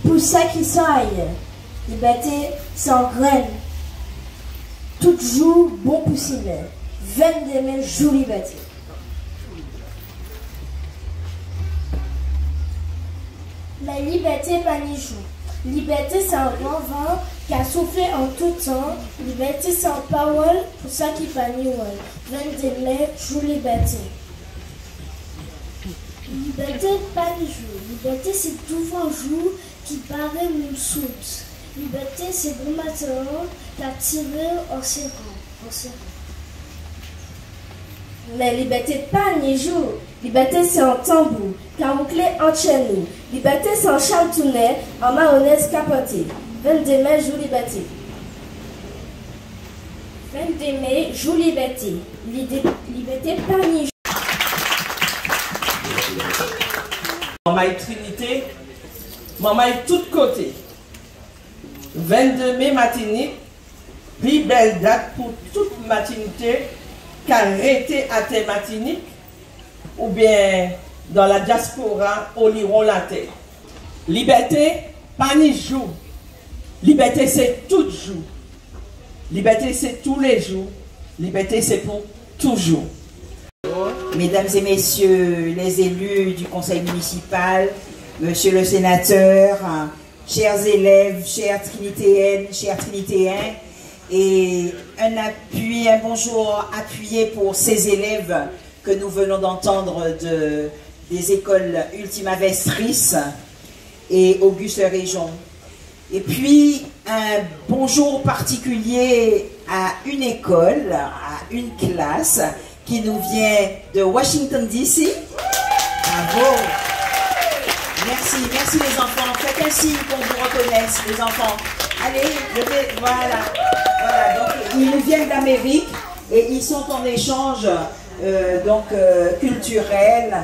pour ça qui s'aille. Liberté sans graine. Tout jour, bon pour s'y mettre. 22 mai, jour liberté. La liberté pas ni jour. Liberté c'est un grand vent qui a soufflé en tout temps. Liberté sans parole pour ça qui pas ni wall. 22 mai, jour liberté. Liberté pas ni jour. Liberté c'est tout vent jour qui paraît mon soute. Liberté c'est bon matin qui a tiré en serrant. Mais liberté pas ni jour. Liberté c'est un tambour, carouclé en nous. Liberté c'est un chartounet, en mayonnaise capoté. 22 mai, jour liberté. 22 mai, jour liberté. Liberté pas ni jour. Maman Trinité, maman tout côté. 22 mai matinée, plus belle date pour toute matinité qu'arrêter à tes matiniques ou bien dans la diaspora au liron la terre. Liberté, pas ni jour. Liberté, c'est tout jour. Liberté, c'est tous les jours. Liberté, c'est pour toujours. Mesdames et messieurs les élus du conseil municipal, monsieur le sénateur, chers élèves, chères trinitéennes, chers trinitéens, et un bonjour appuyé pour ces élèves que nous venons d'entendre des écoles Ultima Vestris et Auguste Réjon. Et puis un bonjour particulier à une école, à une classe qui nous vient de Washington DC. Bravo! Merci les enfants. Faites un signe qu'on vous reconnaisse, les enfants. Allez, voilà. Donc, ils nous viennent d'Amérique et ils sont en échange culturel,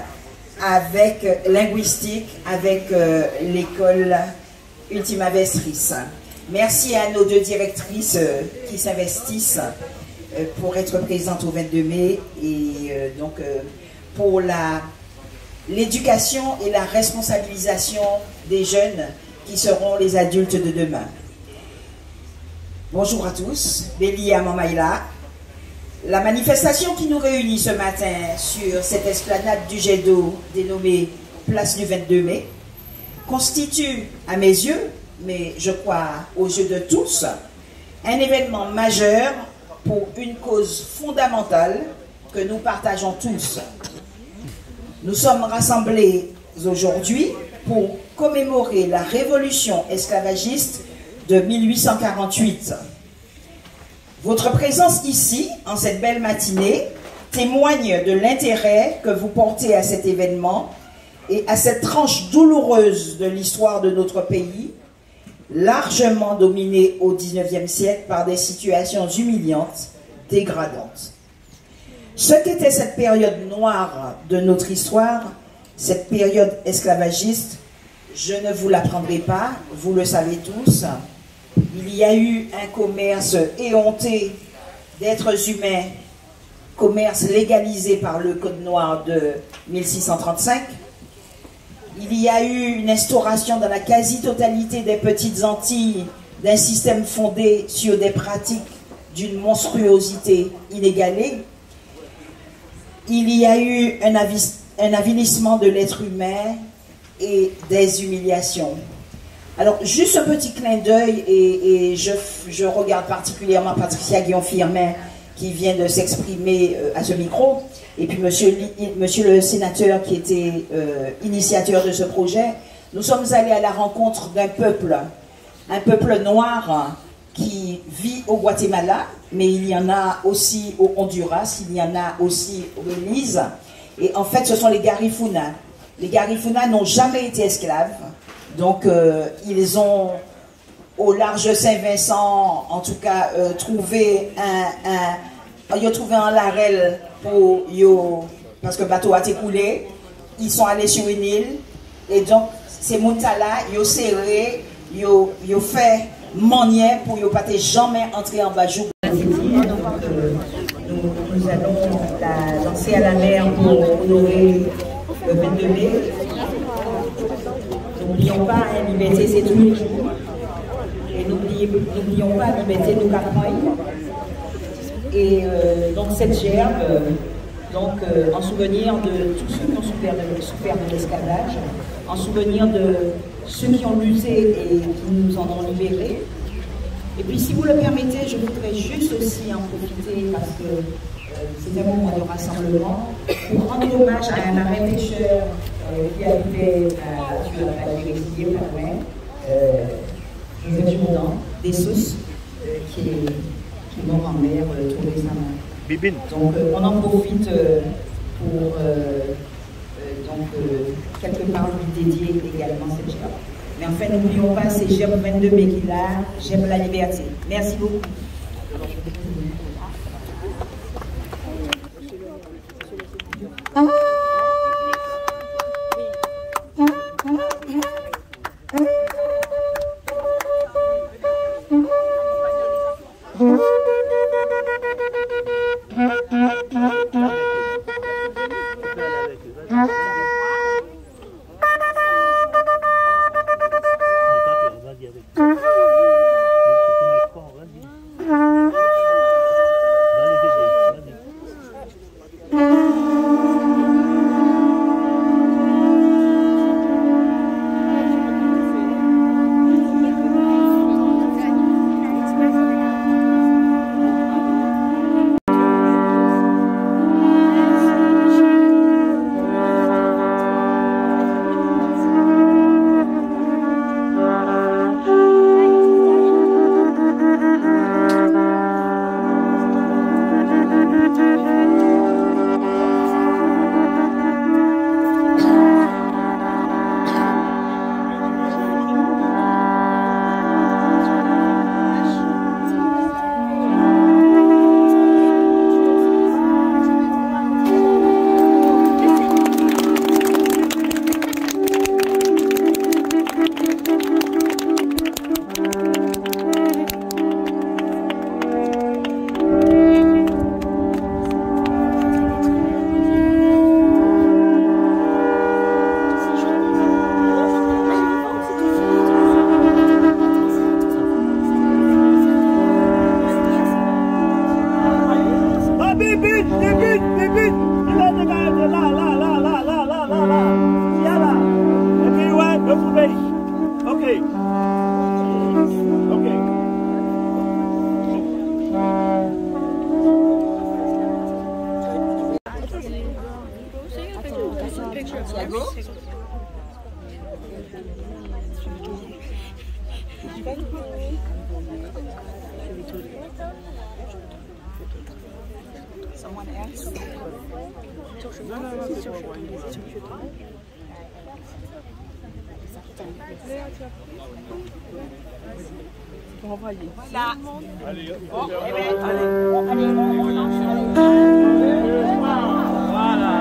avec linguistique, avec l'école Ultima Vestris. Merci à nos deux directrices qui s'investissent pour être présentes au 22 mai et pour l'éducation et la responsabilisation des jeunes qui seront les adultes de demain. Bonjour à tous, Béli à Mamaïla. La manifestation qui nous réunit ce matin sur cette esplanade du jet d'eau dénommée Place du 22 mai constitue, à mes yeux, mais je crois aux yeux de tous, un événement majeur pour une cause fondamentale que nous partageons tous. Nous sommes rassemblés aujourd'hui pour commémorer la révolution esclavagiste de 1848. Votre présence ici, en cette belle matinée, témoigne de l'intérêt que vous portez à cet événement et à cette tranche douloureuse de l'histoire de notre pays, largement dominée au XIXe siècle par des situations humiliantes, dégradantes. Ce qu'était cette période noire de notre histoire, cette période esclavagiste, je ne vous l'apprendrai pas, vous le savez tous. Il y a eu un commerce éhonté d'êtres humains, commerce légalisé par le Code noir de 1635. Il y a eu une instauration dans la quasi-totalité des petites Antilles d'un système fondé sur des pratiques d'une monstruosité inégalée. Il y a eu un avilissement de l'être humain et des humiliations. Alors, juste un petit clin d'œil, et je regarde particulièrement Patricia Guillaume-Firmin qui vient de s'exprimer à ce micro, et puis monsieur le sénateur qui était initiateur de ce projet. Nous sommes allés à la rencontre d'un peuple noir qui vit au Guatemala, mais il y en a aussi au Honduras, il y en a aussi au Belize, et en fait ce sont les Garifuna. Les Garifuna n'ont jamais été esclaves. Donc, ils ont, au large Saint-Vincent, en tout cas, trouvé un larel pour parce que le bateau a été coulé. Ils sont allés sur une île. Et donc, ces moutala, ils ont serré, ils ont fait manière pour ne pas jamais entrer en bajou. Nous allons la lancer à la mer pour honorer le 22 mai. N'oublions n'oublions pas, hein, liberté c'est tous les jours. Et n'oublions pas, liberté nous capable. Et donc cette gerbe, en souvenir de tous ceux qui ont souffert de l'esclavage, en souvenir de ceux qui ont lutté et qui nous en ont libérés. Et puis si vous le permettez, je voudrais juste aussi en profiter parce que c'est un moment de rassemblement pour rendre hommage à un marin pêcheur qui habitait sur la République pas loin, Joseph Jourdan, des Sousses, qui est mort en mer tout récemment. Donc on en profite pour quelque part lui dédier également cette gerbe. Mais enfin, n'oublions pas, c'est gerbe 22 mai qui l'a, j'aime la liberté. Merci beaucoup. Someone else? Voilà. Allez, bon, eh bien, allez, on lance. Voilà.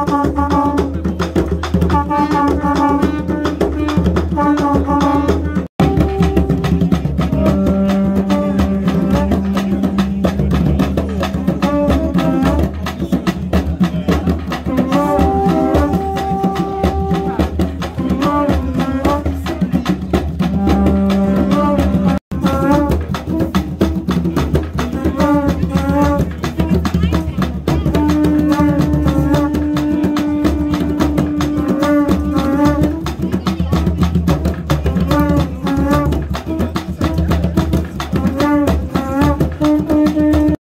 Thank you.